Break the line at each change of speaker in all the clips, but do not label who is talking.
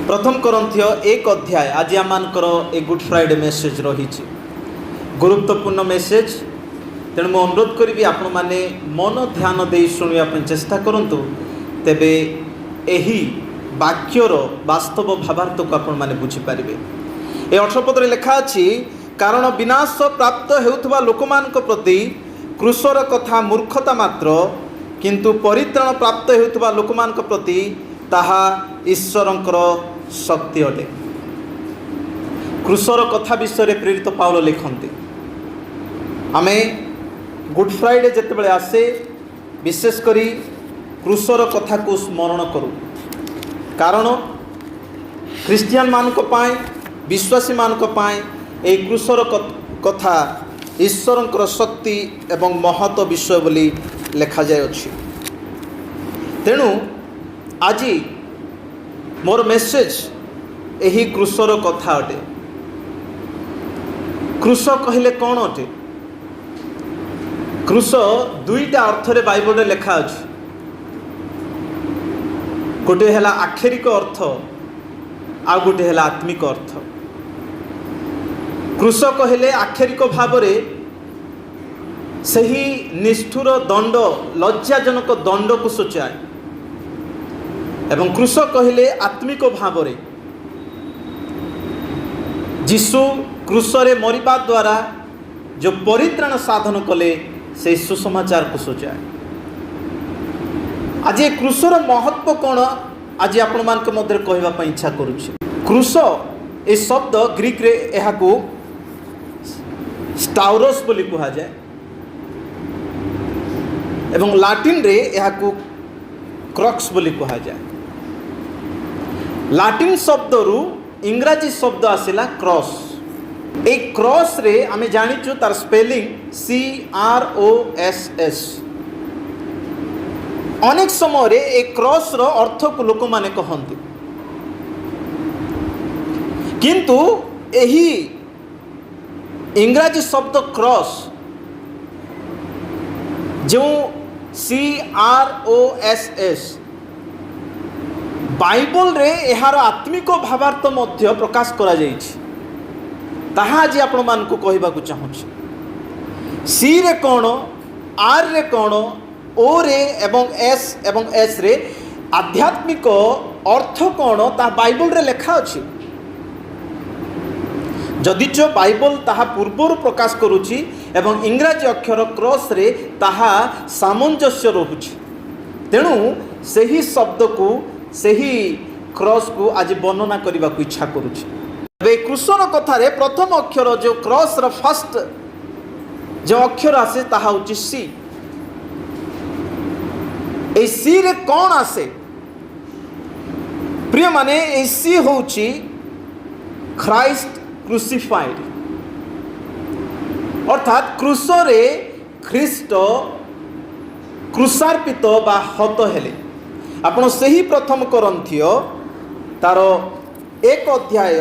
प्रथम करंथियो 1 अध्याय आज आमर ए गुड फ्राइडे मेसेज रही गुरुत्वपूर्ण मेसेज। तेणु मुझे अनुरोध करी आपण मैंने मन ध्यान दे शुणा चेष्टा करंतु तेबे एही वाक्यर वास्तव भावार्थ को आपण मैंने बुझीपारे। ए 18 पदरे लिखा अछि, कारण विनाश प्राप्त हेउथबा लोकमानक प्रति क्रूसर कथा मूर्खता मात्र, किंतु परित्राण प्राप्त हेउथबा लोकमानक प्रति ताहा ईश्वरंकर शक्ति अटे। क्रूसर कथा विषय प्रेरित पाउल लिखते आमे गुड फ्राइडे जितेबाला आसे विशेष करी क्रूसर कथा को स्मरण करूँ, कारण ख्रिस्टियन मानक पाई विश्वासी मानक पाई ए क्रूसर कथा ईश्वरंकर शक्ति एवं महत्व विषय बोली लिखा जाय अछि। तेणु आज मोर मेसेज यही क्रूसर कथा अटे। क्रूस कहले कौन अटे? क्रूस दुईटा अर्थ रे बाइबल रे लिखा अछि। गोटे हैला आक्षरिक अर्थ आ गोटे हैला आत्मिक अर्थ। क्रूस कहले आक्षरिक भाव रे सही निष्ठुर दंड लज्जाजनक दंड को सूचाए, एवं क्रूस कहले आत्मिक भाव रे जीशु क्रूस रे मरिबा द्वारा जो परित्राण साधन कले से सुसमाचार को सूचाए। आज ये क्रूसर महत्व कौन आज आपण मान के मध्य कहबा पई इच्छा करूछि। क्रूस ए शब्द ग्रीक रे एहाकू स्टाउरोस बोली कहा जाए एवं लाटिन रे एहाकू क्रक्स बोली कहा जाए। लाटिन शब्द रु इंग्राजी शब्द आसिला क्रॉस। ए क्रॉस रे आमे जानिचु तार स्पेलिंग CROSS। अनेक समय रे ए क्रॉस रो अर्थ को लोक माने कहंती, किंतु एही इंग्राजी शब्द क्रॉस जो CROSS बाइबल रे एहार आत्मिक भावार्थ मध्य प्रकाश करा जाइछि। ताहा आज आपण मान को कहबा को चाहूछि। सी रे कोन, आर रे कोन, ओ रे एवं एस रे आध्यात्मिक अर्थ कोन ता बाइबल रे लिखा अछि। जदिच बाइबल ताहा पूर्वर प्रकाश करुछि एवं इंग्राजी अक्षर क्रॉस रे ताहा सामंजस्य रहुछि। तेणु सही शब्द को सही क्रॉस को आज वर्णना करने को इच्छा करुछि। क्रूसर कथार प्रथम अक्षर जो क्रॉस र फर्स्ट जो अक्षर आसे ताहा होछि सी। ए सी रे कौन आसे? प्रिय माने ए सी होछि ख्राइस्ट क्रूसिफाइड, अर्थात क्रूसरे ख्रीष्ट क्रूसार्पित बा हत हेले। आपण सही प्रथम करंथियो तार 1 अध्याय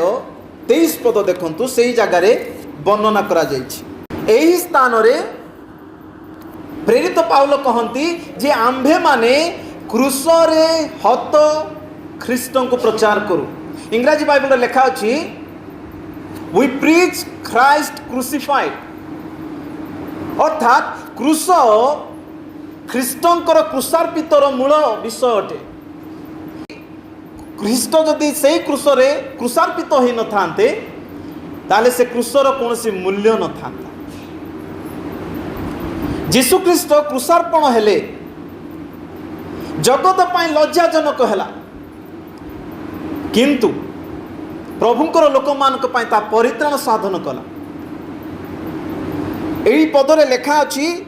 23 पद देखंतु, सही जगार वर्णना करा जाइछि। एही स्थान रे प्रेरित पाउल कहंती जे आंभे माने क्रूसरे हत ख्रीष्टन को प्रचार करू। इंग्राजी बाइबल रे लिखा अछि वी प्रीच क्राइस्ट क्रूसिफाइड, अर्थात क्रूस ख्रीष्टंकर क्रूसार्पितर मूल विषय अटे। ख्रीष्ट जदि से क्रूसरे क्रूसार्पित हो न थांते ताले से क्रूसर कौन सी मूल्य न था। जीशु ख्रीष्ट क्रूसार्पण हेले जगत पाई लज्जाजनक हैला, किंतु प्रभुंकर लोक मानक पाई ता परित्राण साधन कला। एही पदरे लिखा अछि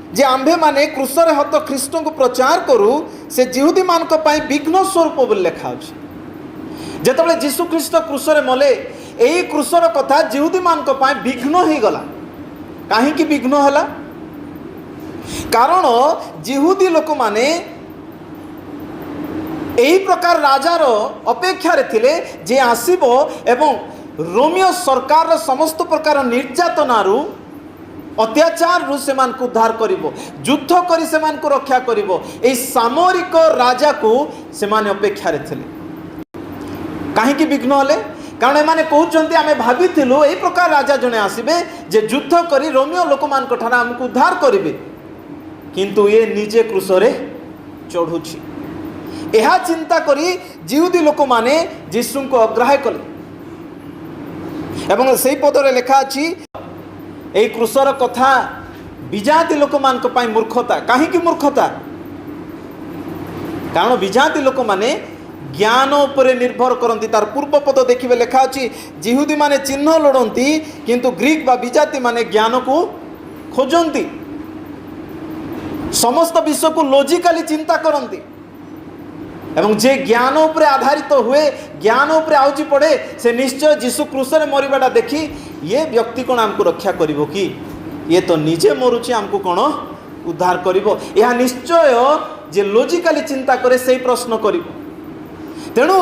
जे आंभे माने क्रूसरे हत ख्रीष्ट को प्रचार करू से जिहुदी मानक पाई विघ्न स्वरूप बोली लिखा अछि। जेतबेले जीशु ख्रीष्ट क्रूसरे मले एही क्रूसर कथा जिहुदी मानक पाई विघ्न ही गला। काहे कि विघ्न हला? कारण जिहुदी लोक माने एही प्रकार राजार अपेक्षा रे थिले जे आसीबो एवं रोमियो सरकार समस्त प्रकार निर्यातनारू अत्याचार रु से उद्धार करिवो, युद्ध करी से रक्षा करिवो। ए सामरिक राजा को से अपेक्षा रे थिले। कहीं विघ्न हेले कारण एमाने कहउछन्ति आमे भाबिथिलु एई प्रकार राजा जने आसीबे जे युद्ध करी रोमियो लोक मान ठारा हमकु उद्धार करिवे किंतु ये निजे क्रूसरे चढ़ुछि। यह चिंता करी जिहुदी लोक माने यीशु को अग्राह्य कले एवं सेई पदरे लेखा अछि एई क्रूसर कथा विजाति लोक मान को पाई मूर्खता। कहीं मूर्खता कारण विजाति लोक माने ज्ञान उपरे निर्भर करती। तार पूर्व पद देखिए लेखा अछि जिहुदी माने चिन्ह लोड़ती किंतु ग्रीक बा विजाति माने ज्ञान को खोजती। समस्त विश्व को लॉजिकली चिंता करती एवं जे ज्ञान उपरे आधारित हुए ज्ञान उपरे आउची पड़े से निश्चय यीशु क्रूसरे मरिबाटा देखी ये व्यक्ति कौन आमको रक्षा करिवो कि ये तो निजे मरुची आमको कौन उद्धार करिवो। यह निश्चय जे लॉजिकली चिंता करे से प्रश्न करिवो। तेणु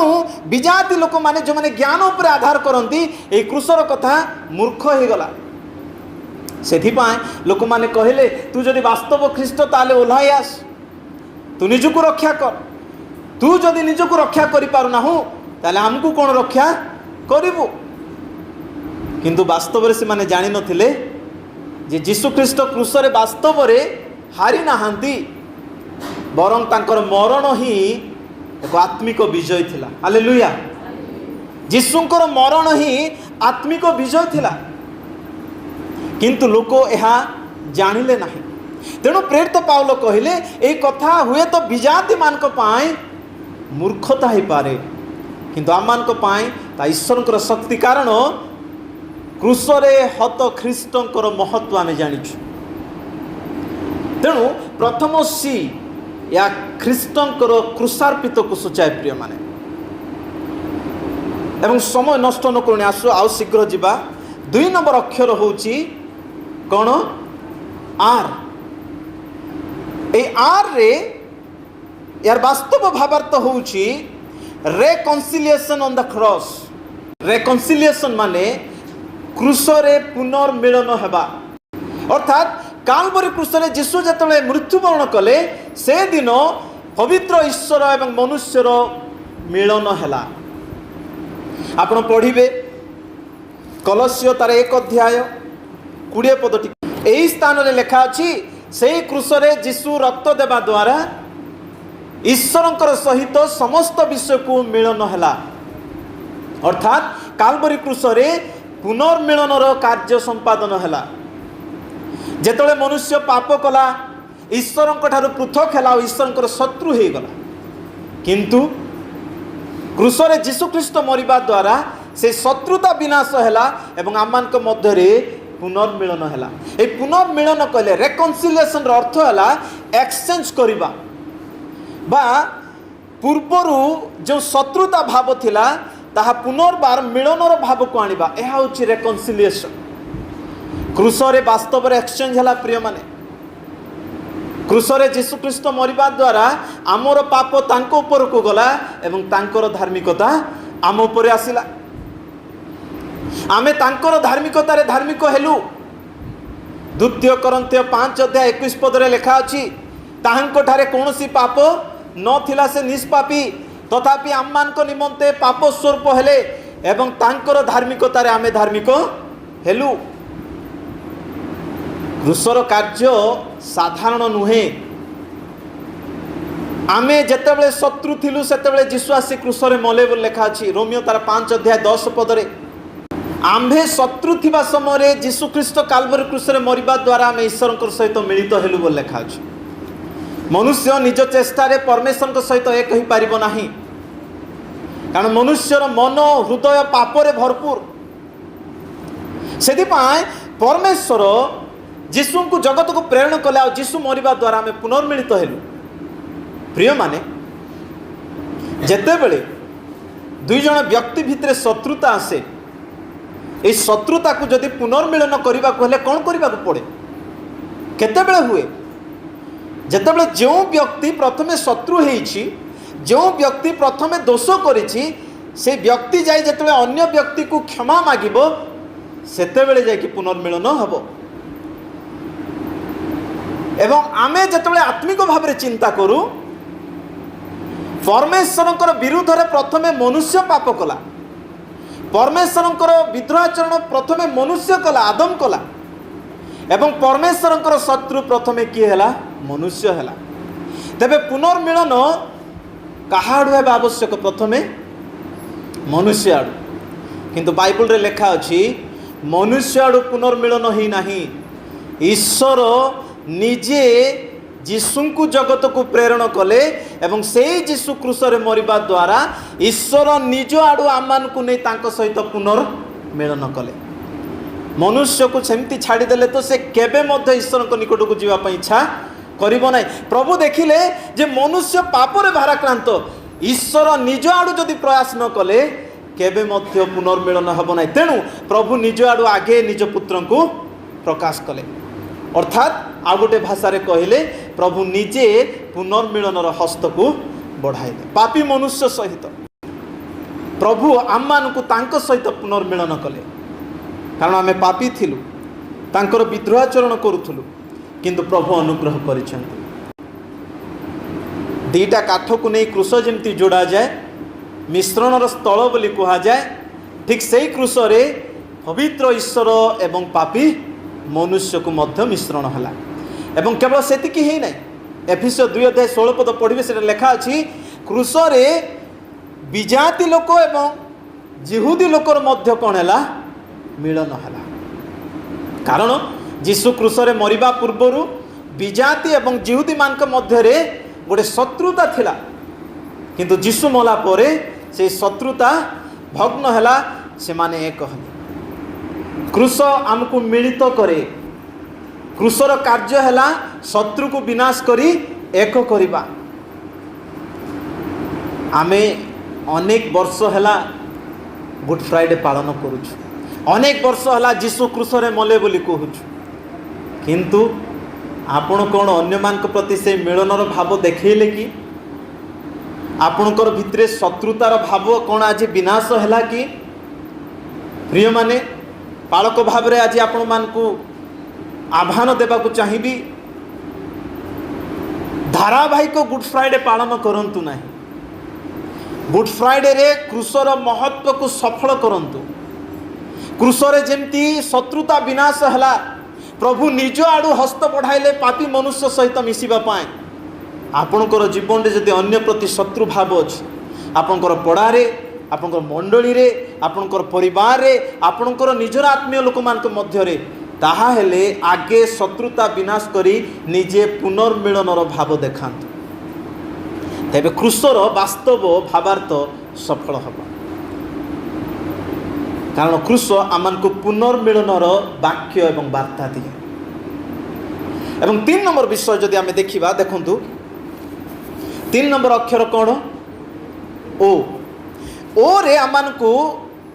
विजाति लोक माने जो माने ज्ञान उपरे आधार करती ए क्रूसर कथा मूर्ख हो गला। सेथिपाई लोक माने कहले तू जदि वास्तव ख्रीष्ट ताले ओल्हाई आस तू निजको रक्षा कर। तू जदि निजको रक्षा करि पारुना हो ताले हमकु कोन रक्षा करिवो। किंतु वास्तव रे से माने जानि नथिले जे यीशु ख्रीष्ट क्रूसरे वास्तव रे हारि नाहांती बरं तांकर मरण ही एक आत्मिक विजय थिला। हालेलुया। यीशुंकर मरण ही आत्मिक विजय थिला किंतु लोक यह जानिले नहीं। तेणु प्रेरित पाउल कहले ए कथा हुए तो विजाति मानक पाए मूर्खता ही पारे किंतु आम मानक पाए ता ईश्वरकर शक्ति कारण क्रूसरे हत ख्रीष्टंकर महत्व आमे जानिछु। तेणु प्रथम सी या ख्रीष्टंकर क्रूसार्पित को सूचाए प्रिय माने एवं समय नष्ट न करने आसु आउ शीघ्र जीवा। 2 नंबर अक्षर होची कौन आर। ए आर रे यार वास्तव भावार्थ होची reconciliation on the cross. Reconciliation माने क्रूसरे पुनर्मिलन हेबा अर्थात काल्वरी क्रूसरे यीशु जेतबेले मृत्युवरण कले से दिन पवित्र ईश्वर एवं मनुष्यर मिलन हैला। आपण पढ़िबे कलस्य तार 1 अध्याय 20 पदटी एही स्थान रे लेखा अछि सेही क्रूसरे यीशु रक्त देवा द्वारा ईश्वरंकर सहित समस्त विषय को मिलन हैला। अर्थात काल्वरी क्रूसरे पुनर्मिलनर कार्य संपादन हैला। जेतबेले मनुष्य पाप कला ईश्वरंक ठारू पृथक हैला ईश्वरंकर शत्रु हो गला किंतु क्रूसरे यीशु ख्रीष्ट मरिबा द्वारा से शत्रुता विनाश हैला एवं आमानक मध्य रे पुनर्मिलन हैला। ए पुनर्मिलन कहले रेकन्सिलिएशन रो अर्थ हैला एक्सचेंज करिबा बा पूर्वरु जो शत्रुता भाव थिला ताहा पुनर्बार मिलनर भाव को आनिबा एहा होची रेकन्सिलिएशन। क्रूसरे वास्तव रे एक्सचेंज हैला प्रिय माने। क्रूसरे यीशु ख्रीष्ट मरिबा द्वारा आमर पाप तांको ऊपर को गला एवं तांकर धार्मिकता आम ऊपर आसिला। आमे तांकर धार्मिकता रे धार्मिक हेलु। 2 कोरिन्थीय 5 अध्याय 21 पद रे लेखा अछि ताहांको ठारे कोनोसी पाप न थिला से निष्पापी तथापि आम्मानक निमंते पाप स्वरूप हेले एवं तांकर धार्मिकता रे आमे धार्मिक हेलु। क्रूसर कार्य साधारण नुहे। आमे जेतेबेले शत्रु थिलु सेतेबेले यीशु आसी क्रूसरे मले बोल लेखा अछि रोमियो तार 5 अध्याय 10 पद रे। आम्भे शत्रु थिबा समय रे यीशु ख्रीष्ट काल्वरी क्रूसरे मरिबा द्वारा आमे ईश्वरंकर सहित मिलित हेलु बोल लेखा अछि। मनुष्य निज चेष्टा रे परमेश्वर सहित एक ही पारिबो नाही कारण मनुष्यर मन हृदय पापरे भरपूर। सेति पाए परमेश्वर यीशु को जगत को प्रेरण कले आ यीशु मरिबा द्वारा आमे पुनर्मिलित हेलु। प्रिय माने जेतेबेले 2 जण व्यक्ति भितरे शत्रुता आसे ए शत्रुता को जदि पुनर्मिलन करबा को हेले कोन करबा को पड़े केतेबेले हुए जेतेबेले जो व्यक्ति प्रथमे शत्रु हेछि जो व्यक्ति प्रथमे दोष करिछि से व्यक्ति जाई जेतेबेले अन्य व्यक्ति को क्षमा मागिबो सेतेबेले जाय कि पुनर्मिलन हबो। एवं आमे जेतेबेले आत्मिक भाव रे चिंता करू परमेश्वर विरुद्ध रे प्रथमे मनुष्य पाप कला, परमेश्वर विद्रोहाचरण प्रथमे मनुष्य कला, आदम कला, एवं परमेश्वर शत्रु प्रथमे किए है? मनुष्य है। तेबे पुनर्मिलन काहाडू है आवश्यक? प्रथमे मनुष्य आड़ू। किंतु बाइबल रे लेखा अछि मनुष्य आड़ू पुनर्मिलन ही नाही। ईश्वर निजे जीशु को जगत को प्रेरण कले एवं से जीशु क्रूसरे मरिबा द्वारा ईश्वर निज आड़ू आमान को नहीं तांको सहित पुनर्मिलन कले। मनुष्य को सेमती छाड़ीदेले तो से केबे मध्य ईश्वर को निकट को जीवा इच्छा करिबो नाही। प्रभु देखिले जे मनुष्य पापरे भाराक्रांत, ईश्वर निज आड़ू जदि प्रयास न कले केबे मध्य पुनर्मिलन हबो नाही। तेणु प्रभु निज आड़ू आगे निज पुत्र को प्रकाश कले। अर्थात आ गोटे भाषा कहले प्रभु निजे पुनर्मिलनर हस्त को बढ़ाइले पापी मनुष्य सहित। प्रभु आम मानू तांको सहित पुनर्मिलन कले, कारण आमे पापी थिलु, तांकर विद्रोहाचरण करूथुलु, किंतु प्रभु अनुग्रह करिसेंति। दीटा काठ को नहीं क्रूस जमती जोड़ा जाए, मिश्रणर स्थल बोली कहा जाए, ठीक से क्रूस रे पवित्र ईश्वर एवं पापी मनुष्य को मध्य मिश्रण है। एवं केवल सेतिकी ही नहीं, एफिसियो 2:16 पढ़िबे, से लेखा अछि क्रूस रे विजाति लोक एवं जिहुदी लोकर मध्य कौन है? मिलन है। कारण जीशु क्रूस रे मरिबा पूर्वर विजाति एवं जिहुदी मान मध्य रे गोटे शत्रुता थिला, किंतु जीशु मला परे से शत्रुता भग्न है, से माने एक हले। क्रूस आमको मिलित करे। क्रूसर कार्य है शत्रु को विनाश करी एक करिबा। आमे अनेक वर्ष है गुड फ्राइडे पालन करुछु, अनेक वर्ष है जीशु क्रूसरे मले बोली कहूछु, किंतु आपण कौन अन्य मान प्रति से मिलनर भाव देखैले कि? आपणकर भितरे शत्रुतार भाव कौन आज विनाश है कि? प्रिय माने पालक भाव रे आज आपण मान को आह्वान देवा चाहिए, धारावाहिक गुड फ्राइडे पालन करंतु नहीं। गुड फ्राइडे रे क्रूसर महत्व को सफल करंतु। क्रूसरे जेमती शत्रुता विनाश है, प्रभु निज आड़ू हस्त बढ़ाइले पापी मनुष्य सहित मिसिबा पाए। आपणकर जीवन रे जदि अन्य प्रति शत्रु भाव अछि, आपणकर पड़ारे, आपणकर मंडली रे, आपणकर परिवार रे, आपणकर निजर आत्मीय लोक मान मध्य रे, ताहा हेले आगे शत्रुता विनाश करी निजे पुनर्मिलनर भाव देखांतु। तेबे क्रूसर वास्तव भावार्थ सफल हबा, कारण क्रूस आमान को पुनर्मिलनर वाक्य एवं वार्ता दिए। एवं 3 नंबर विषय जदि आमे देखिबा, देखंतु 3 नंबर अक्षर कौन? ओ रे आमान को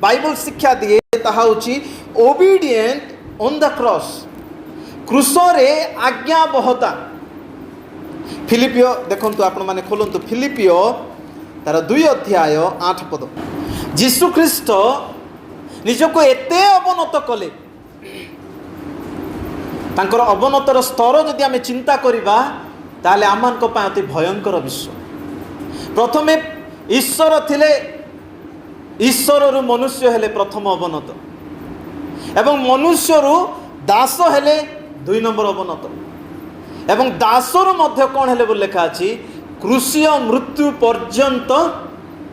बाइबल शिक्षा दिए, ताहा होची ओबीडिएंट ऑन द क्रॉस। क्रूस रे आज्ञा बहता। फिलिपियो देखंतु, आपण माने खोलंतु फिलिपियो तार 2:8 जीशु ख्रीस्ट निजको एते अवनत कले, तांकर अवनतर स्तर जदि आमे चिंता करिबा ताले आमान को अति भयंकर विषय। प्रथमे ईश्वर थिले, ईश्वर रु मनुष्य हेले प्रथम अवनत, एवं मनुष्य रु दास हेले 2 नंबर अवनत, एवं दासर मध्य कौन हेले बोल लेखा अछि क्रूसीय मृत्यु पर्यंत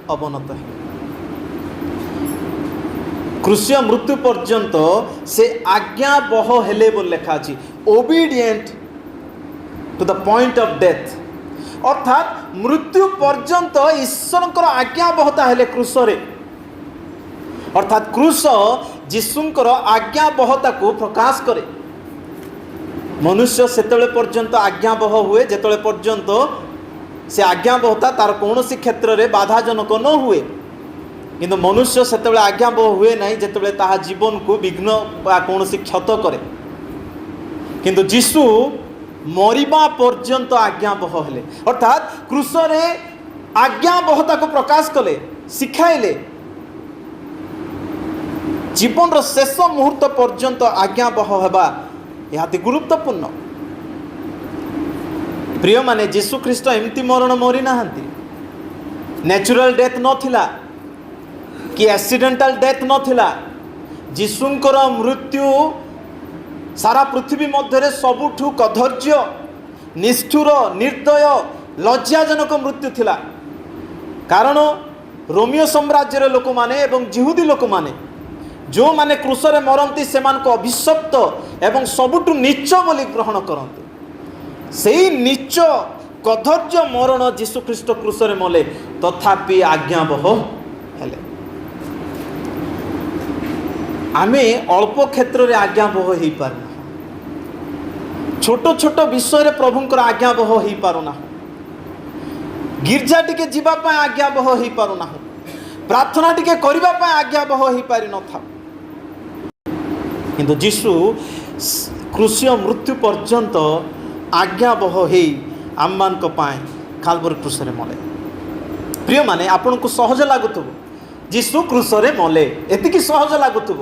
अवनत है। क्रूसीय मृत्यु पर्यंत से आज्ञा बह हेले बोल लेखा अछि, obedient to the point of death. अर्थात मृत्यु पर्यंत ईश्वर आज्ञा बहता हेले क्रूसरे। अर्थात क्रूस जीशुंकर आज्ञा बहता को प्रकाश करे। मनुष्य सेतले पर्यंत आज्ञा बह हुए जेतले पर्यंत से आज्ञा बहता तार कौन सी क्षेत्र में बाधाजनक न हुए, किंतु मनुष्य सेतले आज्ञा बह हुए नहीं जेतले ताहा जीवन को विघ्न कौन सी क्षत करे। किंतु जीशु मरिबा पर्यंत आज्ञा बह हेले। अर्थात क्रूसरे आज्ञा बहता को प्रकाश कले, शिखाइले। जीवन रो शेष मुहूर्त पर्यंत आज्ञा बह हेबा यह अति गुरुत्वपूर्ण। प्रिय माने जीशु ख्रीस्ट एमती मरण मरी नाहांती, ନ୍ୟାଚୁରାଲ ଡେଥ୍ ନଥିଲା କି ଆକ୍ସିଡେଣ୍ଟାଲ ଡେଥ୍ ନଥିଲା। ଯୀଶୁଙ୍କର ମୃତ୍ୟୁ ସାରା ପୃଥିବୀ ମଧ୍ୟରେ ସବୁଠୁ କଦର୍ଯ୍ୟ, ନିଷ୍ଠୁର, ନିର୍ଦ୍ଦୟ, ଲଜ୍ଜାଜନକ ମୃତ୍ୟୁ ଥିଲା। କାରଣ ରୋମିଓ ସାମ୍ରାଜ୍ୟର ଲୋକମାନେ ଏବଂ ଜିହୁଦୀ ଲୋକମାନେ ଯେଉଁମାନେ କ୍ରୁଶରେ ମରନ୍ତି ସେମାନଙ୍କୁ ଅଭିଶପ୍ତ ଏବଂ ସବୁଠୁ ନୀଚ ବୋଲି ଗ୍ରହଣ କରନ୍ତି। ସେଇ ନୀଚ କଦର୍ଯ୍ୟ ମରଣ ଯୀଶୁଖ୍ରୀଷ୍ଟ କ୍ରୁଶରେ ମଲେ, ତଥାପି ଆଜ୍ଞାବହ ହେଲେ। ଆମେ ଅଳ୍ପ କ୍ଷେତ୍ରରେ ଆଜ୍ଞାବହ ହେଇପାରୁନା, ଛୋଟ ଛୋଟ ବିଷୟରେ ପ୍ରଭୁଙ୍କର ଆଜ୍ଞାବହ ହେଇପାରୁନାହୁଁ, ଗିର୍ଜା ଟିକେ ଯିବା ପାଇଁ ଆଜ୍ଞାବହ ହେଇପାରୁନାହୁଁ, ପ୍ରାର୍ଥନା ଟିକେ କରିବା ପାଇଁ ଆଜ୍ଞାବହ ହେଇପାରିନଥାଉ। କିନ୍ତୁ ଯୀଶୁ କ୍ରୁଶୀୟ ମୃତ୍ୟୁ ପର୍ଯ୍ୟନ୍ତ ଆଜ୍ଞାବହ ହେଇ ଆମମାନଙ୍କ ପାଇଁ କାଲବରୀ କ୍ରୁଶରେ ମଲେ। ପ୍ରିୟମାନେ, ଆପଣଙ୍କୁ ସହଜ ଲାଗୁଥିବ ଯୀଶୁ କ୍ରୁଶରେ ମଲେ, ଏତିକି ସହଜ ଲାଗୁଥିବ।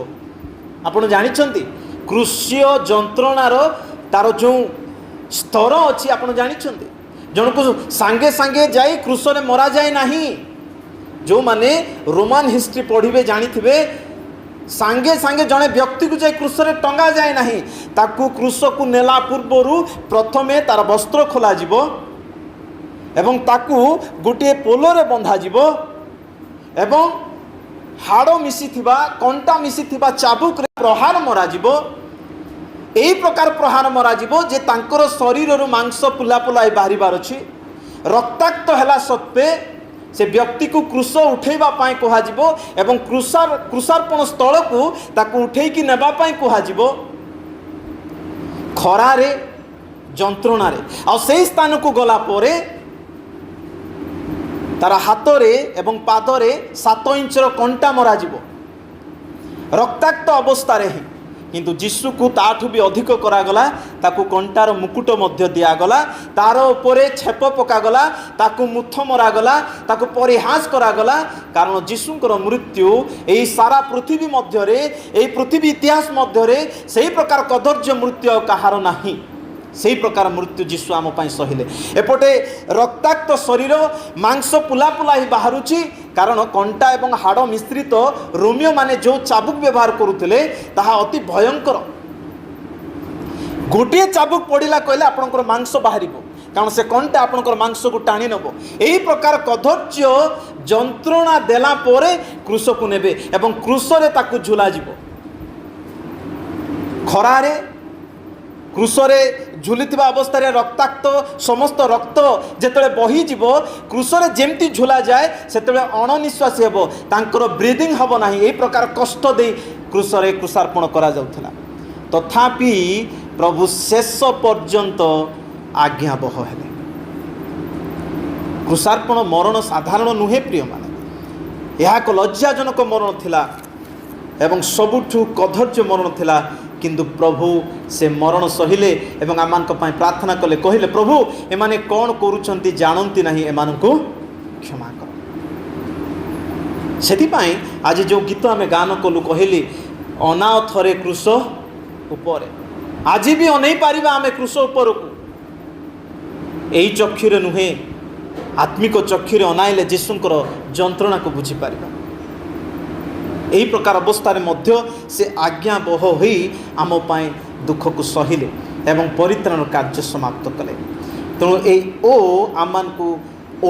ଆପଣ ଜାଣିଛନ୍ତି କ୍ରୁଶୀୟ ଯନ୍ତ୍ରଣାର ତାର ଯେଉଁ ସ୍ତର ଅଛି ଆପଣ ଜାଣିଛନ୍ତି? ଜଣକୁ ସାଙ୍ଗେ ସାଙ୍ଗେ ଯାଇ କ୍ରୁଶରେ ମରାଯାଏ ନାହିଁ। ଯେଉଁମାନେ ରୋମାନ ହିଷ୍ଟ୍ରି ପଢ଼ିବେ ଜାଣିଥିବେ, ସାଙ୍ଗେ ସାଙ୍ଗେ ଜଣେ ବ୍ୟକ୍ତିକୁ ଯାଇ କ୍ରୁଶରେ ଟଙ୍ଗା ଯାଏ ନାହିଁ। ତାକୁ କ୍ରୁଶକୁ ନେଲା ପୂର୍ବରୁ ପ୍ରଥମେ ତାର ବସ୍ତ୍ର ଖୋଲାଯିବ ଏବଂ ତାକୁ ଗୋଟିଏ ପୋଲରେ ବନ୍ଧାଯିବ ଏବଂ ହାଡ଼ ମିଶିଥିବା, କଣ୍ଟା ମିଶିଥିବା ଚାବୁକରେ ପ୍ରହାର ମରାଯିବ। ଏହି ପ୍ରକାର ପ୍ରହାର ମରାଯିବ ଯେ ତାଙ୍କର ଶରୀରରୁ ମାଂସ ପୁଲା ପୁଲାଇ ବାହାରିବାର ଅଛି। ରକ୍ତାକ୍ତ ହେଲା ସତ୍ତ୍ୱେ ସେ ବ୍ୟକ୍ତିକୁ କ୍ରୁଶ ଉଠେଇବା ପାଇଁ କୁହାଯିବ ଏବଂ କ୍ରୁଶାର୍ପଣ ସ୍ଥଳକୁ ତାକୁ ଉଠେଇକି ନେବା ପାଇଁ କୁହାଯିବ। ଖରାରେ, ଯନ୍ତ୍ରଣାରେ, ଆଉ ସେହି ସ୍ଥାନକୁ ଗଲା ପରେ ତାର ହାତରେ ଏବଂ ପାଦରେ 7 ଇଞ୍ଚର କଣ୍ଟା ମରାଯିବ ରକ୍ତାକ୍ତ ଅବସ୍ଥାରେ ହିଁ। କିନ୍ତୁ ଯୀଶୁକୁ ତାଠୁ ବି ଅଧିକ କରାଗଲା, ତାକୁ କଣ୍ଟାର ମୁକୁଟ ମଧ୍ୟ ଦିଆଗଲା, ତାର ଉପରେ ଛେପ ପକାଗଲା, ତାକୁ ମୁଥ ମରାଗଲା, ତାକୁ ପରିହାସ କରାଗଲା। କାରଣ ଯୀଶୁଙ୍କର ମୃତ୍ୟୁ ଏହି ସାରା ପୃଥିବୀ ମଧ୍ୟରେ, ଏହି ପୃଥିବୀ ଇତିହାସ ମଧ୍ୟରେ ସେହି ପ୍ରକାର କଦର୍ଯ୍ୟ ମୃତ୍ୟୁ ଆଉ କାହାର ନାହିଁ। ସେହି ପ୍ରକାର ମୃତ୍ୟୁ ଯୀଶୁ ଆମ ପାଇଁ ସହିଲେ। ଏପଟେ ରକ୍ତାକ୍ତ ଶରୀର, ମାଂସ ପୁଲା ପୁଲା ହିଁ ବାହାରୁଛି, କାରଣ କଣ୍ଟା ଏବଂ ହାଡ଼ ମିଶ୍ରିତ ରୋମିଓମାନେ ଯେଉଁ ଚାବୁକ ବ୍ୟବହାର କରୁଥିଲେ ତାହା ଅତି ଭୟଙ୍କର। ଗୋଟିଏ ଚାବୁକ ପଡ଼ିଲା କହିଲେ ଆପଣଙ୍କର ମାଂସ ବାହାରିବ, କାରଣ ସେ କଣ୍ଟା ଆପଣଙ୍କର ମାଂସକୁ ଟାଣି ନେବ। ଏହି ପ୍ରକାର କଦର୍ଯ୍ୟ ଯନ୍ତ୍ରଣା ଦେଲା ପରେ କ୍ରୁଶକୁ ନେବେ ଏବଂ କ୍ରୁଶରେ ତାକୁ ଝୁଲାଯିବ। ଖରାରେ କ୍ରୁଶରେ ଝୁଲିଥିବା ଅବସ୍ଥାରେ ରକ୍ତାକ୍ତ ସମସ୍ତ ରକ୍ତ ଯେତେବେଳେ ବହିଯିବ, କ୍ରୁଶରେ ଯେମିତି ଝୁଲାଯାଏ ସେତେବେଳେ ଅଣନିଶ୍ୱାସୀ ହେବ, ତାଙ୍କର ବ୍ରିଦିଂ ହେବ ନାହିଁ। ଏହି ପ୍ରକାର କଷ୍ଟ ଦେଇ କ୍ରୁଶରେ କ୍ରୁଶାର୍ପଣ କରାଯାଉଥିଲା। ତଥାପି ପ୍ରଭୁ ଶେଷ ପର୍ଯ୍ୟନ୍ତ ଆଜ୍ଞାବହ ହେଲେ। କ୍ରୁଶାର୍ପଣ ମରଣ ସାଧାରଣ ନୁହେଁ ପ୍ରିୟମାନେ, ଏହା ଏକ ଲଜ୍ଜାଜନକ ମରଣ ଥିଲା ଏବଂ ସବୁଠୁ କଦର୍ଯ୍ୟ ମରଣ ଥିଲା। କିନ୍ତୁ ପ୍ରଭୁ ସେ ମରଣ ସହିଲେ ଏବଂ ଆମମାନଙ୍କ ପାଇଁ ପ୍ରାର୍ଥନା କଲେ, କହିଲେ, ପ୍ରଭୁ ଏମାନେ କ'ଣ କରୁଛନ୍ତି ଜାଣନ୍ତି ନାହିଁ, ଏମାନଙ୍କୁ କ୍ଷମା କର। ସେଥିପାଇଁ ଆଜି ଯେଉଁ ଗୀତ ଆମେ ଗାନ କଲୁ, କହିଲି ଅନାଅ ଥରେ କ୍ରୁଶ ଉପରେ। ଆଜି ବି ଅନେଇ ପାରିବା ଆମେ କ୍ରୁଶ ଉପରକୁ। ଏହି ଚକ୍ଷୁରେ ନୁହେଁ, ଆତ୍ମିକ ଚକ୍ଷୁରେ ଅନାଇଲେ ଯୀଶୁଙ୍କର ଯନ୍ତ୍ରଣାକୁ ବୁଝିପାରିବା। ଏହି ପ୍ରକାର ଅବସ୍ଥାରେ ମଧ୍ୟ ସେ ଆଜ୍ଞାବହ ହୋଇ ଆମ ପାଇଁ ଦୁଃଖକୁ ସହିଲେ ଏବଂ ପରିତ୍ରାଣ କାର୍ଯ୍ୟ ସମାପ୍ତ କଲେ। ତେଣୁ ଏହି ଆମମାନଙ୍କୁ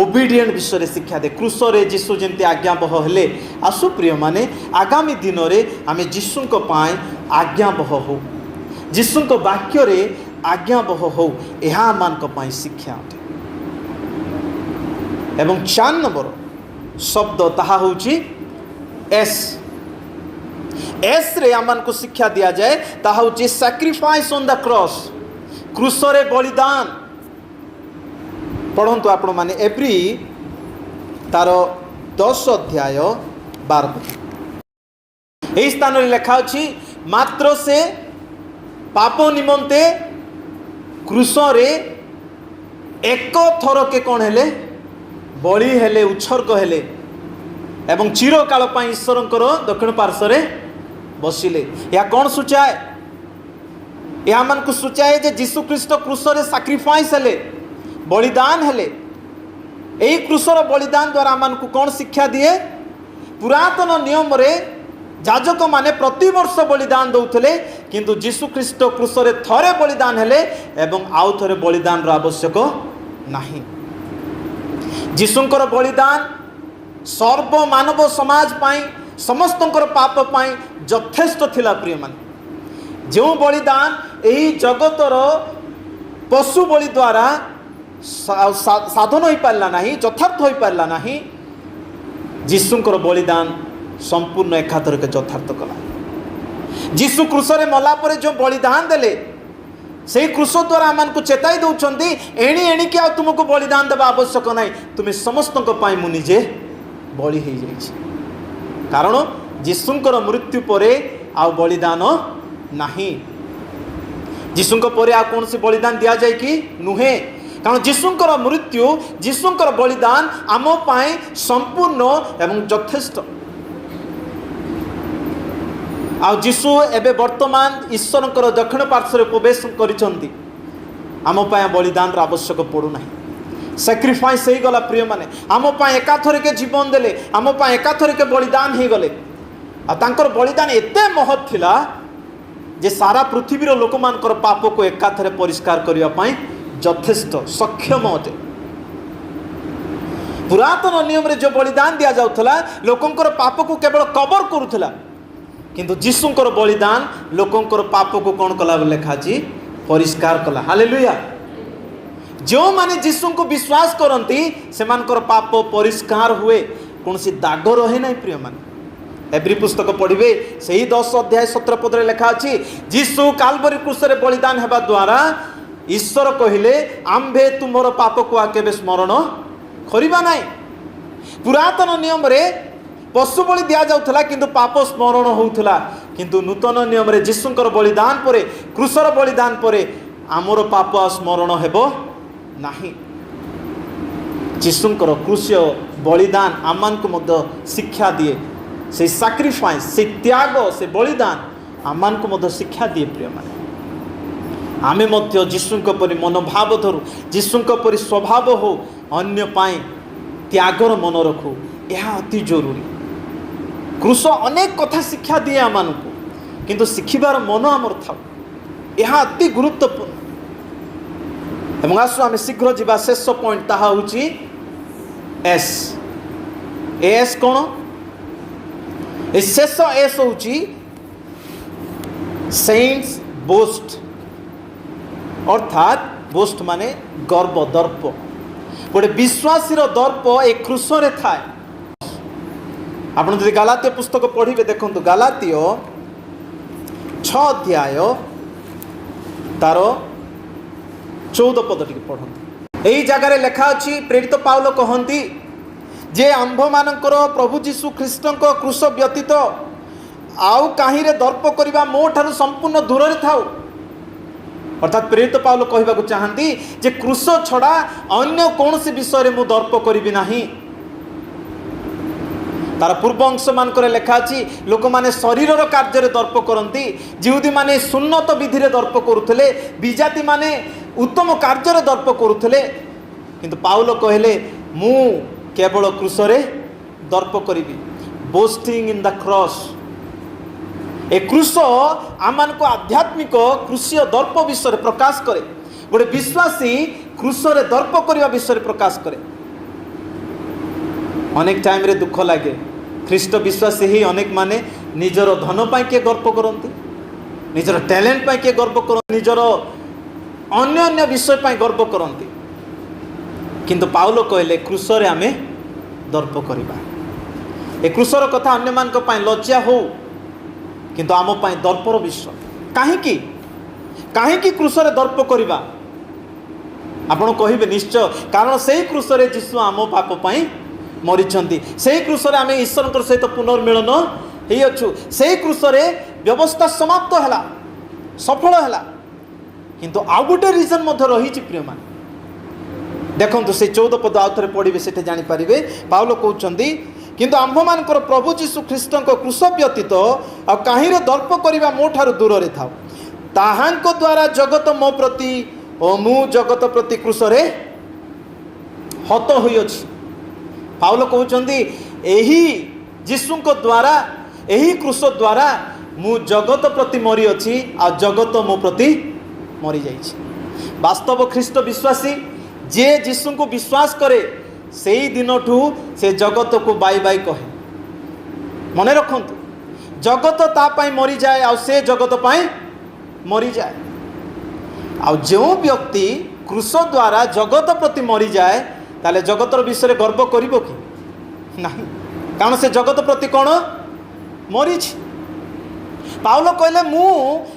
ଓବିଡିଏଣ୍ଟ ବିଷୟରେ ଶିକ୍ଷା ଦେ। କ୍ରୁଶରେ ଯୀଶୁ ଯେମିତି ଆଜ୍ଞାବହ ହେଲେ, ଆସୁ ପ୍ରିୟମାନେ ଆଗାମୀ ଦିନରେ ଆମେ ଯୀଶୁଙ୍କ ପାଇଁ ଆଜ୍ଞାବହ ହେଉ, ଯୀଶୁଙ୍କ ବାକ୍ୟରେ ଆଜ୍ଞାବହ ହେଉ। ଏହା ଆମମାନଙ୍କ ପାଇଁ ଶିକ୍ଷା ଅଟେ। ଏବଂ 4 ନମ୍ବର ଶବ୍ଦ ତାହା ହେଉଛି ଏସ୍। ଏସ୍ରେ ଆମମାନଙ୍କୁ ଶିକ୍ଷା ଦିଆଯାଏ, ତାହା ହେଉଛି ସାକ୍ରିଫାଇସ୍ ଅନ୍ ଦ କ୍ରସ୍, କ୍ରୁଶରେ ବଳିଦାନ। ପଢ଼ନ୍ତୁ ଆପଣମାନେ ଏବ୍ରୀ ତାର 10 ଅଧ୍ୟାୟ 12। ଏହି ସ୍ଥାନରେ ଲେଖା ଅଛି, ମାତ୍ର ସେ ପାପ ନିମନ୍ତେ କ୍ରୁଶରେ ଏକ ଥରକେ କ'ଣ ହେଲେ, ବଳି ହେଲେ, ଉତ୍ସର୍ଗ ହେଲେ ଏବଂ ଚିରକାଳ ପାଇଁ ଈଶ୍ୱରଙ୍କର ଦକ୍ଷିଣ ପାର୍ଶ୍ୱରେ ବସିଲେ। ଏହା କ'ଣ ସୂଚାଏ? ଏହା ଆମକୁ ସୂଚାଏ ଯେ ଯୀଶୁ ଖ୍ରୀଷ୍ଟ କ୍ରୁଶରେ ସାକ୍ରିଫାଇସ୍ ହେଲେ, ବଳିଦାନ ହେଲେ यही क्रूसर बलिदान द्वारा आम को कौन शिक्षा दिए? पुरातन नियम रे जाजक माने प्रति वर्ष बलिदान दौले, किंतु जीशु ख्रीष्ट क्रूसरे थरे बलिदान हेले एवं आउ थरे बलिदान आवश्यक नहीं। जीशुंकर बलिदान सर्व मानव समाज पाई समस्तंकर पाप पाई यथेष्ट थिला। प्रिय मान, जो बलिदान यही जगतर पशु बलि द्वारा साधन हो पारला नहीं, यथार्थ हो पारला नहीं, जीशुंकर बलिदान संपूर्ण एकाथर के यथार्थ कला। जीशु क्रूसरे मला परे जो बलिदान देले से क्रूस द्वारा आम को चेताई दौरान एणी एणिकी आ तुमको बलिदान देवा आवश्यक नहीं, तुम्हें समस्त मु निजे बलि हो जाइए। कारण जीशुंकर मृत्यु परे आ बलिदान नहीं। जीशुंक परे आ कौन सी बलिदान दिया जाए कि नुहे, कारण जीशुंकर मृत्यु जीशुंकर बलिदान आम पाए संपूर्ण एवं यथेष्ट। आ जीशु एबे वर्तमान ईश्वरंकर दक्षिण पार्श्व प्रवेश करिसंती, आम पाए बलिदान आवश्यक पड़ूना, सैक्रिफाइस हो गला। प्रिय माने आम पाए एकाथर के जीवन देले, आम पाए एकाथर के बलिदान हो गले। आ तांकर बलिदान एते महत् थिला जे सारा पृथ्वीर लोक मानकर पाप को एकाथरे परिष्कार करने पाई यथेष्ट सक्षम अटे। पुरातन नियम रे जो बलिदान दिया जाउथला लोकंकर पाप को केवल कवर करूथला, किंतु जीशुंकर बलिदान लोकंकर पाप को कौन कला लेखा जी? परिष्कार कला। हालेलुया। जो माने जीशु को विश्वास करती से पाप परिष्कार हुए, कौन सी दाग रहे ना। प्रिय मान, एवरी पुस्तक पढ़िबे से ही 10 अध्याय 17 पद लेखा अच्छी, जीशु कालवरी क्रूसरे बलिदान हेबा द्वारा ईश्वर कहिले आम्भे तुमर पाप को आके स्मरण करिबा नाही। पुरातन नियम रे पशु बलि दिया जाउथला किंतु पाप स्मरण होउथला, किंतु नूतन नियम रे जीशुंकर बलिदान परे क्रूसर बलिदान परे आमर पाप स्मरण हेबो नाही। जीशुंकर क्रूस्य बलिदान आमान को मध्य शिक्षा दिए, से सैक्रिफाइस, से त्याग, से बलिदान आमान को मध्य शिक्षा दिए। प्रिय माने आमे मध्य जीशुंक परि मनोभाव धरू, जीशुंक परि स्वभाव हो, अन्य पाए त्यागर मन रखू, यह अति जरूरी। क्रूस अनेक कथा शिक्षा दिए आमान को, किंतु शिखिबार मन आमर था, यह अति गुरुत्वपूर्ण। एवं आसु आम शीघ्र जीवा शेष पॉइंट ताहा होची एस। एस कौन? ए शेष एस होची सेंट्स बोस्ट, अर्थात बोस्ट माने गर्व, दर्प। गोटे विश्वासी दर्प ए क्रूसरे थाए। आपण जदि गलातीय पुस्तक पढ़िबे देखंतु, गलातीय 6 अध्याय तार 14 पद टिके पढ़ंतु। एही जगह लेखा अछि, प्रेरित पाउल कहंती जे आंभ मानकर प्रभु जीशु ख्रीष्टक क्रूस व्यतीत आउ काहीरे दर्प करिबा मो ठारू संपूर्ण दूर रे थाउ। अर्थात प्रेरित पाउल कहबाकू चाहंती जे क्रूस छड़ा अन्य कौनसी विषय मु दर्प करिबि नाही। तार पूर्व अंश मानकर लेखा अछि, लोक माने शरीरर कार्य दर्प करती, जिहुदी माने सुन्नत विधि रे दर्प करुथले, विजाति माने उत्तम कार्य दर्प करुथले, किंतु पाउल कहले मु केवल क्रूसरे दर्प करिबि। Boasting in the cross. ए क्रूस आमान को आध्यात्मिक क्रूसीय दर्प विषय प्रकाश करे। गोटे विश्वासी क्रूसरे दर्प करने विषय प्रकाश करे। अनेक टाइम रे दुख लगे, ख्रीष्ट विश्वासी ही अनेक माने निजर धन पाई के गर्व करती, निजर टैलेंट पाई के गर्व करती, निजर अन्य अन्य विषय पाई गर्व करती, किंतु पाउल कहले क्रूसरे आमे दर्प करिबा। ए क्रूसर कथा अन्य मान को पाई लज्जा हो, किंतु आम पाई दर्पर विषय। काहेकि काहेकि क्रूसरे दर्प करिबा? आपण कहिबे निश्चय, कारण सेही क्रूसरे जीशु आम पाप पाई मरिछंती, सेही क्रूसरे आमे ईश्वरकर सहित पुनर्मिलन हेई अछु, सेही क्रूसरे व्यवस्था समाप्त हला, सफल हला। किंतु आउ गोटे रीजन मध्य रही। प्रिय मान देखंतु से 14 पद आउ थरे पढ़िबे, सेठे जानि परिबे। पाउल कहउचंती किंतु आंभ मानकर प्रभु जीशु ख्रीष्टक क्रूस व्यतीत आ काहीरे दर्प करिबा मो ठारू दूर रे थाउ। ताहांको द्वारा जगत मो प्रति ओ मु जगत प्रति क्रूसरे हत होइछि। पाउल कहउचंदी एही यीशुଙ୍କ द्वारा एही क्रूस द्वारा मु जगत प्रति मरी अछि आ जगत मो प्रति मरी जाइछि। वास्तव ख्रीष्ट विश्वासी जे यीशु को विश्वास करे सेई दिनठू से जगत को बाई बाई कहे। मने रखंतु जगत ता पाई मरी जाए आ से जगत पाई मरी जाए। आ जो व्यक्ति क्रूस द्वारा जगत प्रति मरी जाए ताले जगतर विषय गर्व करिवो कि नहीं, कारण से जगत प्रति कौन मरी। पाउल कहले मु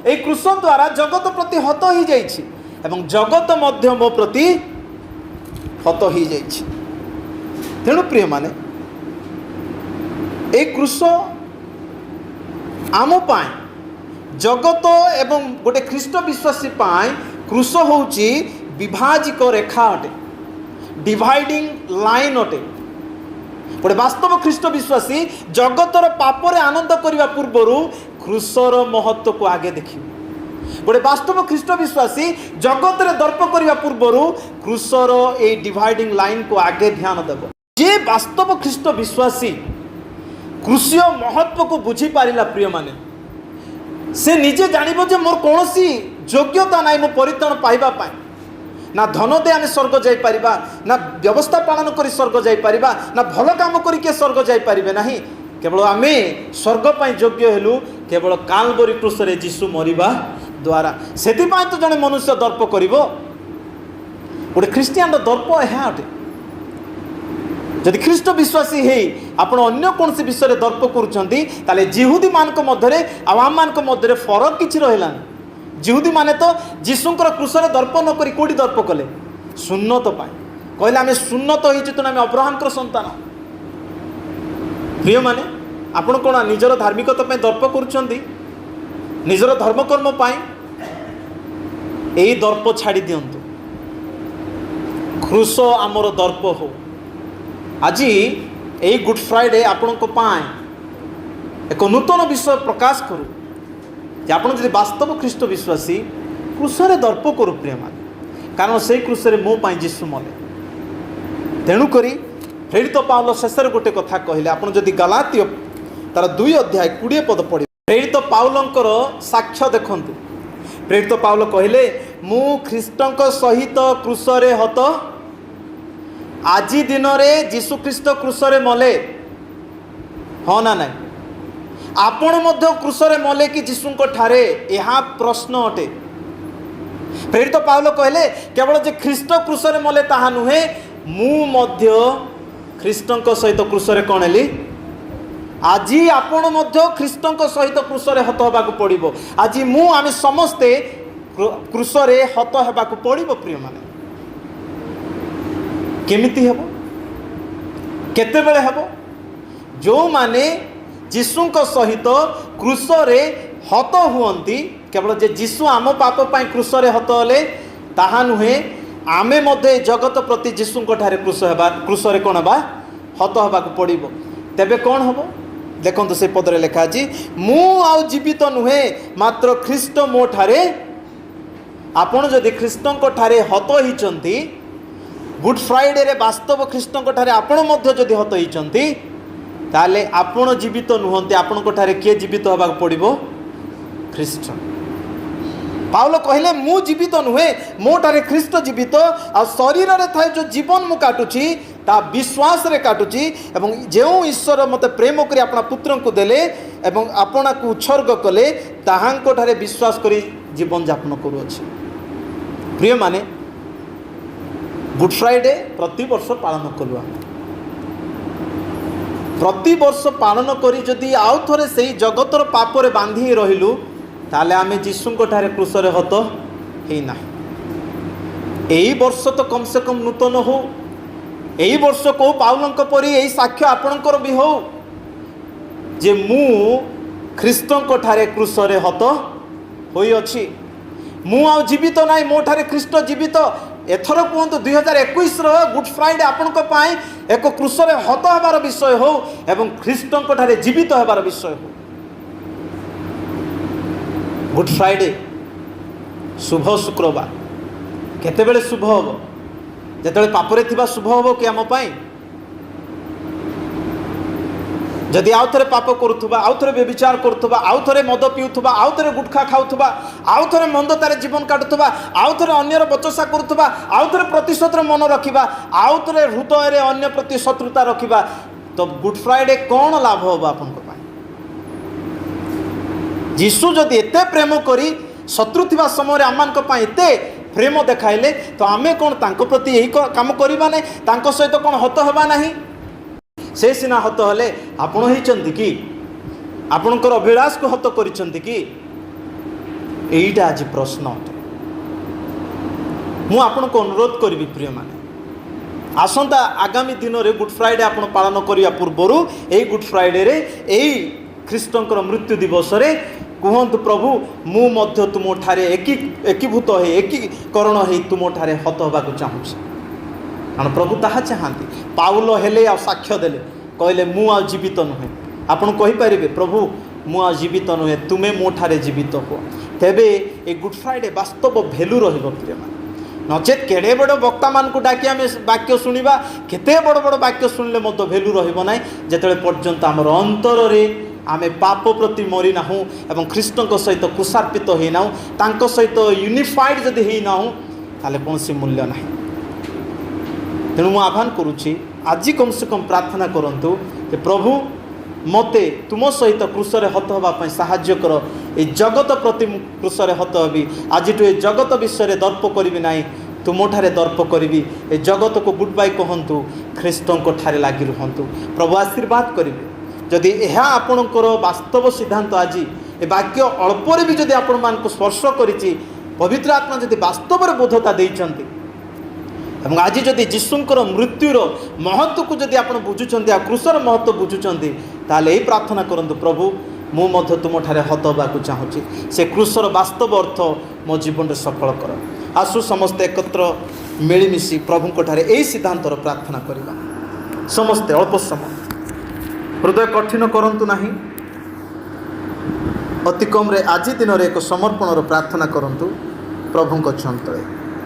ए क्रूस द्वारा जगत प्रति हत ही जाइछि एवं जगत मध्य मो प्रति हत ही जाइछि। तेणु प्रिय माने ए क्रूस आम पाए जगत एवं गोटे ख्रीष्ट विश्वासी पाए क्रूस होउछि विभाजिक रेखा अटे, डिवाइडिंग लाइन अटे। गोटे वास्तव ख्रीष्ट विश्वासी जगतर पापरे आनंद करने पूर्वर क्रूसर महत्व को आगे देखिए। गोटे वास्तव ख्रीष्ट विश्वासी जगत रे दर्प करने पूर्वर क्रूसर ए डिवाइडिंग लाइन को आगे ध्यान देव। जे वास्तव ख्रीष्ट विश्वासी क्रूसीय महत्व को बुझी पारिला प्रिय माने से निजे जानिबो जे मोर कोनोसी योग्यता नाई मो परित्राण पाइबा पाए। ना धन दे आमे स्वर्ग जाई परिबा, ना व्यवस्था पालन करी स्वर्ग जाई परिबा, ना भल काम करी के स्वर्ग जाई परिबे नाही। केवल आमे स्वर्ग पाई योग्य हेलु केवल कालवरी क्रूस रे यीशु मरिबा द्वारा। सेति पाई तो जने मनुष्य दर्प करिवो। गोटे ख्रिस्टियान रो दर्प एहा अटे। यदि ख्रीष्ट विश्वासी हे आपण अन्य कौन से विषय में दर्प करुँचे ताले जिहुदी मानक मध्यरे आम मानक मध्यरे फरक किछि रहिलानी। जिहुदी माने तो यीशुंकर क्रूसरे दर्प न करी कोडी दर्प कले सुन्नत पाए कहले आमे सुन्नत होइछि तो आमे अब्राहमकर संतान। प्रिय माने आपण कोन निजर धार्मिकता पे दर्प करुँचे निजर धर्मकर्म पाए एई दर्प छाड़ी दियंतु। क्रूस आमर दर्प हो। आज यही गुड फ्राइडे आपण एक नूतन विषय प्रकाश करू जे आपण जदि वास्तव ख्रीष्ट विश्वासी क्रूसरे दर्प करू प्रिय मान, कारण से क्रूसरे मो पाई यीशु मले। तेणुक प्रेरित पाउल शेष गोटे कथा कहले आपण जदि गलातीय तार 2 अध्याय 20 पद पढ़े प्रेरित पाउलंकर साक्ष्य देखंतु। प्रेरित पाउल कहले मु ख्रीष्टंक सहित क्रूसरे हत आजी दिन रे यीशु ख्रीष्ट क्रूसरे मले। हाँ ना नहीं आपण मध्य क्रूसरे मले कि यीशुंक ठारे यह प्रश्न अटे। प्रेरित पाउल कहले केवल जे ख्रीष्ट क्रूसरे मले ताहा नुहे मु मध्य ख्रीष्टंक सहित क्रूसरे कौन हेली। आज आपण मध्य ख्रीष्टंक सहित क्रूसरे हत होबाकू पड़िबो। आज मु आमे समस्ते क्रूसरे हत होबाकू पड़िबो। प्रिय माने केमिति हेबो केते बेले हेबो जो माने यीशुंक सहित क्रूसरे हत हुअंती केवल जे यीशु आम पाप पाई क्रूसरे हत होले ताहा नुहे आमे मध्य जगत प्रति यीशुंक ठारे क्रूसरे कोन बा हत होबाकू पड़िबो। तेबे कोन हेबो देखंतु से पदरे लिखा अछि मु आउ जीवित नुहे मात्र ख्रीष्ट मो ठारे। आपण जदि ख्रीष्टंक ठारे हत हिचंती गुड फ्राइडे रे वास्तव ख्रीष्टंक ठारे आपण मध्य जदि हत हिचंती ताले आपण जीवित नुहंती आपणक ठारे किए जीवित होबाक पड़िबो ख्रीष्ट। पाउल कहले मु जीवित नुहे मो ठारे ख्रीष्ट जीवित आ शरीर रे थाए जो जीवन मु काटुची ता विश्वास रे काटुची एवं जेउ ईश्वर मते प्रेम करी आपना पुत्र को देले एवं आपना को उत्सर्ग कले ताहांको ठारे विश्वास करी जीवन यापन करूअछि। प्रिय माने गुड फ्राइडे प्रति वर्ष पालन करूँ। प्रति वर्ष पालन करी जदि आउ थरे से जगतर पापरे बांधी रहिलु ताले आमे यीशुंक ठारे क्रूसरे हत हेना। एई वर्ष तो कम से कम नूतन हो। एई वर्ष को पाउलंक परी एई साक्ष्य आपणकर भी हो जे मु ख्रीष्टंक ठारे क्रूसरे हत होई अछि। मु आ जीवित नाई मो ठारे ख्रीष्ट जीवित। एथर कहतु 2021 गुड फ्राइडे आपण एक क्रूसरे हत हबार विषय हो एवं ख्रीष्टंक ठारे जीवित हबार विषय हो। गुड फ्राइडे शुभ शुक्रवार केतेबेले शुभ हम ଯେତେବେଳେ ପାପରେ ଥିବା ଶୁଭ ହେବ କି ଆମ ପାଇଁ? ଯଦି ଆଉ ଥରେ ପାପ କରୁଥିବା, ଆଉ ଥରେ ବ୍ୟଭିଚାର କରୁଥିବା, ଆଉ ଥରେ ମଦ ପିଉଥିବା, ଆଉ ଥରେ ଗୁଟଖା ଖାଉଥିବା, ଆଉ ଥରେ ମନ୍ଦତାରେ ଜୀବନ କାଟୁଥିବା, ଆଉ ଥରେ ଅନ୍ୟର ବଚସା କରୁଥିବା, ଆଉ ଥରେ ପ୍ରତିଶୋଧର ମନ ରଖିବା, ଆଉ ଥରେ ହୃଦୟରେ ଅନ୍ୟ ପ୍ରତି ଶତ୍ରୁତା ରଖିବା, ତ ଗୁଡ୍ ଫ୍ରାଇଡେ କ'ଣ ଲାଭ ହେବ ଆପଣଙ୍କ ପାଇଁ? ଯୀଶୁ ଯଦି ଏତେ ପ୍ରେମ କରି ଶତ୍ରୁ ଥିବା ସମୟରେ ଆମମାନଙ୍କ ପାଇଁ ଏତେ ପ୍ରେମ ଦେଖାଇଲେ, ତ ଆମେ କ'ଣ ତାଙ୍କ ପ୍ରତି ଏହି କାମ କରିବା ନାହିଁ? ତାଙ୍କ ସହିତ କ'ଣ ହତ ହେବା ନାହିଁ? ସେ ସିନା ହତ ହେଲେ, ଆପଣ ହେଇଛନ୍ତି କି? ଆପଣଙ୍କର ଅଭିଳାଷକୁ ହତ କରିଛନ୍ତି କି? এইটা আজ প্রশ্ন। ମୁଁ ଆପଣଙ୍କୁ ଅନୁରୋଧ କରିବି ପ୍ରିୟମାନେ, ଆସନ୍ତା ଆଗାମୀ ଦିନରେ ଗୁଡ୍ ଫ୍ରାଇଡେ ଆପଣ ପାଳନ କରିବା ପୂର୍ବରୁ ଏଇ ଗୁଡ୍ ଫ୍ରାଇଡେରେ ଏଇ ଖ୍ରୀଷ୍ଟଙ୍କର ମୃତ୍ୟୁ ଦିବସରେ କୁହନ୍ତୁ, ପ୍ରଭୁ ମୁଁ ମଧ୍ୟ ତୁମଠାରେ ଏକୀଭୂତ ହୋଇ ଏକୀକରଣ ହୋଇ ତୁମଠାରେ ହତ ହେବାକୁ ଚାହୁଁଛି। କାରଣ ପ୍ରଭୁ ତାହା ଚାହାନ୍ତି। ପାଉଲ ହେଲେ ଆଉ ସାକ୍ଷ୍ୟ ଦେଲେ, କହିଲେ ମୁଁ ଆଉ ଜୀବିତ ନୁହେଁ। ଆପଣ କହିପାରିବେ, ପ୍ରଭୁ ମୁଁ ଆଉ ଜୀବିତ ନୁହେଁ, ତୁମେ ମୋ ଠାରେ ଜୀବିତ ହୁଅ। ତେବେ ଏ ଗୁଡ୍ ଫ୍ରାଇଡେ ବାସ୍ତବ ଭ୍ୟାଲୁ ରହିବ ପ୍ରିୟମାନେ। ନଚେତ୍ କେଡ଼େ ବଡ଼ ବକ୍ତାମାନଙ୍କୁ ଡାକି ଆମେ ବାକ୍ୟ ଶୁଣିବା, କେତେ ବଡ଼ ବଡ଼ ବାକ୍ୟ ଶୁଣିଲେ ମଧ୍ୟ ଭ୍ୟାଲୁ ରହିବ ନାହିଁ, ଯେତେବେଳେ ପର୍ଯ୍ୟନ୍ତ ଆମର ଅନ୍ତରରେ ଆମେ ପାପ ପ୍ରତି ମରିନାହୁଁ ଏବଂ ଖ୍ରୀଷ୍ଟଙ୍କ ସହିତ କୃଷାର୍ପିତ ହୋଇନାହୁଁ, ତାଙ୍କ ସହିତ ୟୁନିଫାଇଡ୍ ଯଦି ହୋଇନାହୁଁ, ତାହେଲେ କୌଣସି ମୂଲ୍ୟ ନାହିଁ। ତେଣୁ ମୁଁ ଆହ୍ୱାନ କରୁଛି, ଆଜି କମ୍ ସେ କମ୍ ପ୍ରାର୍ଥନା କରନ୍ତୁ ଯେ ପ୍ରଭୁ ମୋତେ ତୁମ ସହିତ କୃଷରେ ହତ ହେବା ପାଇଁ ସାହାଯ୍ୟ କର। ଏ ଜଗତ ପ୍ରତି ମୁଁ କୃଷରେ ହତ ହେବି। ଆଜିଠୁ ଏ ଜଗତ ବିଷୟରେ ଦର୍ପ କରିବି ନାହିଁ, ତୁମଠାରେ ଦର୍ପ କରିବି। ଏ ଜଗତକୁ ଗୁଡ୍ ବାଇ କହନ୍ତୁ, ଖ୍ରୀଷ୍ଟଙ୍କ ଠାରେ ଲାଗି ରୁହନ୍ତୁ। ପ୍ରଭୁ ଆଶୀର୍ବାଦ କରିବେ। ଯଦି ଏହା ଆପଣଙ୍କର ବାସ୍ତବ ସିଦ୍ଧାନ୍ତ, ଆଜି ଏ ବାକ୍ୟ ଅଳ୍ପରେ ବି ଯଦି ଆପଣମାନଙ୍କୁ ସ୍ପର୍ଶ କରିଛି, ପବିତ୍ର ଆତ୍ମା ଯଦି ବାସ୍ତବରେ ବୋଧତା ଦେଇଛନ୍ତି ଏବଂ ଆଜି ଯଦି ଯୀଶୁଙ୍କର ମୃତ୍ୟୁର ମହତ୍ତ୍ୱକୁ ଯଦି ଆପଣ ବୁଝୁଛନ୍ତି, ଆଉ କୃଷର ମହତ୍ତ୍ୱ ବୁଝୁଛନ୍ତି, ତାହେଲେ ଏହି ପ୍ରାର୍ଥନା କରନ୍ତୁ, ପ୍ରଭୁ ମୁଁ ମଧ୍ୟ ତୁମଠାରେ ହତ ହେବାକୁ ଚାହୁଁଛି। ସେ କୃଷର ବାସ୍ତବ ଅର୍ଥ ମୋ ଜୀବନରେ ସଫଳ କର। ଆସୁ ସମସ୍ତେ ଏକତ୍ର ମିଳିମିଶି ପ୍ରଭୁଙ୍କଠାରେ ଏହି ସିଦ୍ଧାନ୍ତର ପ୍ରାର୍ଥନା କରିବା। ସମସ୍ତେ ଅଳ୍ପ ସମୟ ହୃଦୟ କଠିନ କରନ୍ତୁ ନାହିଁ। ଅତି କମ୍ରେ ଆଜି ଦିନରେ ଏକ ସମର୍ପଣର ପ୍ରାର୍ଥନା କରନ୍ତୁ ପ୍ରଭୁଙ୍କ ଚନ୍ତଳେ।